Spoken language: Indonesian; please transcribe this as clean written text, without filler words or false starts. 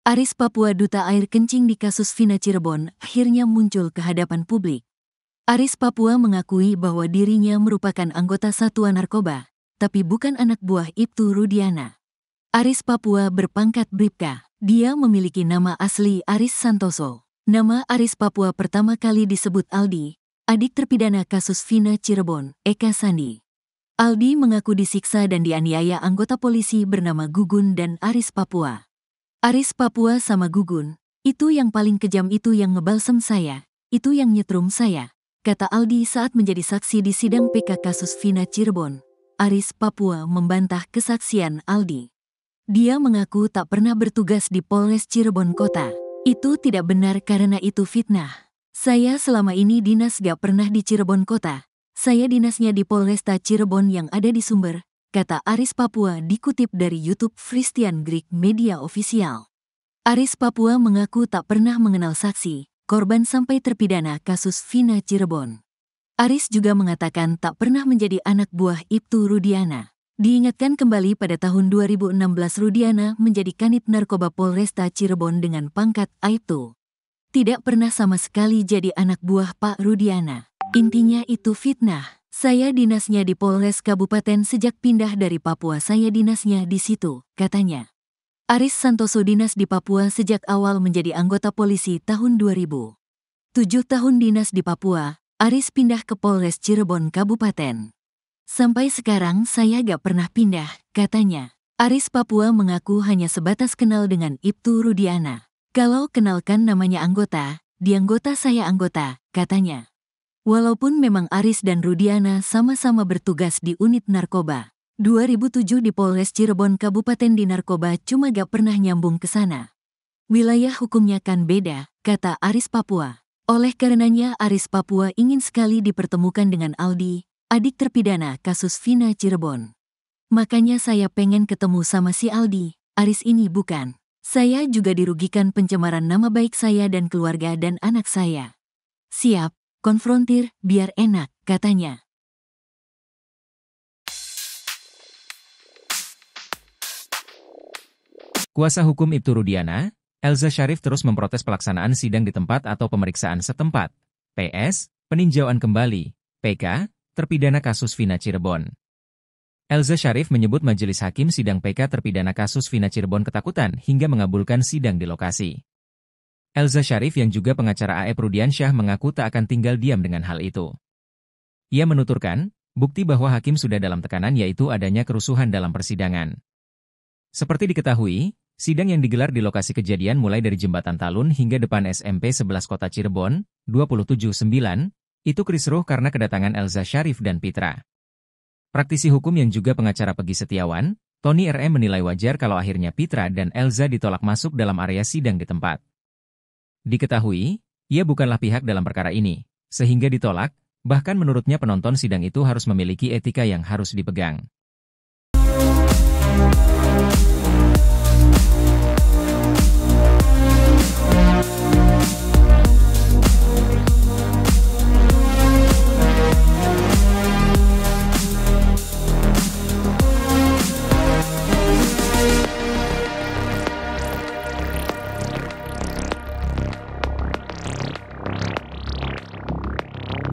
Aris Papua duta air kencing di kasus Vina Cirebon akhirnya muncul ke hadapan publik. Aris Papua mengakui bahwa dirinya merupakan anggota satuan narkoba, tapi bukan anak buah Ibtu Rudiana. Aris Papua berpangkat Bribka. Dia memiliki nama asli Aris Santoso. Nama Aris Papua pertama kali disebut Aldi, adik terpidana kasus Vina Cirebon, Eka Sandi. Aldi mengaku disiksa dan dianiaya anggota polisi bernama Gugun dan Aris Papua. Aris Papua sama Gugun, itu yang paling kejam, itu yang ngebalsem saya, itu yang nyetrum saya, kata Aldi saat menjadi saksi di sidang PK kasus Vina Cirebon. Aris Papua membantah kesaksian Aldi. Dia mengaku tak pernah bertugas di Polres Cirebon Kota. Itu tidak benar karena itu fitnah. Saya selama ini dinas gak pernah di Cirebon Kota. Saya dinasnya di Polresta Cirebon yang ada di Sumber, kata Aris Papua dikutip dari YouTube Christian Greek Media Official. Aris Papua mengaku tak pernah mengenal saksi, korban sampai terpidana kasus Vina Cirebon. Aris juga mengatakan tak pernah menjadi anak buah Ibtu Rudiana. Diingatkan kembali pada tahun 2016 Rudiana menjadi kanit narkoba Polresta Cirebon dengan pangkat Aibtu. Tidak pernah sama sekali jadi anak buah Pak Rudiana. Intinya itu fitnah. Saya dinasnya di Polres Kabupaten sejak pindah dari Papua, saya dinasnya di situ, katanya. Aris Santoso dinas di Papua sejak awal menjadi anggota polisi tahun 2000. 7 tahun dinas di Papua, Aris pindah ke Polres Cirebon Kabupaten. Sampai sekarang saya gak pernah pindah, katanya. Aris Papua mengaku hanya sebatas kenal dengan Ibtu Rudiana. Kalau kenalkan namanya anggota, di anggota saya anggota, katanya. Walaupun memang Aris dan Rudiana sama-sama bertugas di unit narkoba. 2007 di Polres Cirebon Kabupaten di narkoba cuma gak pernah nyambung ke sana. Wilayah hukumnya kan beda, kata Aris Papua. Oleh karenanya Aris Papua ingin sekali dipertemukan dengan Aldi, adik terpidana kasus Vina Cirebon. Makanya saya pengen ketemu sama si Aldi, Aris ini bukan. Saya juga dirugikan pencemaran nama baik saya dan keluarga dan anak saya. Siap. Konfrontir, biar enak, katanya. Kuasa hukum Ibtu Rudiana, Elza Syarif terus memprotes pelaksanaan sidang di tempat atau pemeriksaan setempat. PS, peninjauan kembali. PK, terpidana kasus Vina Cirebon. Elza Syarif menyebut majelis hakim sidang PK terpidana kasus Vina Cirebon ketakutan hingga mengabulkan sidang di lokasi. Elza Syarif yang juga pengacara A.E. Rudiansyah mengaku tak akan tinggal diam dengan hal itu. Ia menuturkan, bukti bahwa hakim sudah dalam tekanan yaitu adanya kerusuhan dalam persidangan. Seperti diketahui, sidang yang digelar di lokasi kejadian mulai dari Jembatan Talun hingga depan SMP 11 Kota Cirebon, 27/9, itu kisruh karena kedatangan Elza Syarif dan Pitra. Praktisi hukum yang juga pengacara Pegi Setiawan, Tony R.M. menilai wajar kalau akhirnya Pitra dan Elza ditolak masuk dalam area sidang di tempat. Diketahui, ia bukanlah pihak dalam perkara ini, sehingga ditolak, bahkan menurutnya penonton sidang itu harus memiliki etika yang harus dipegang.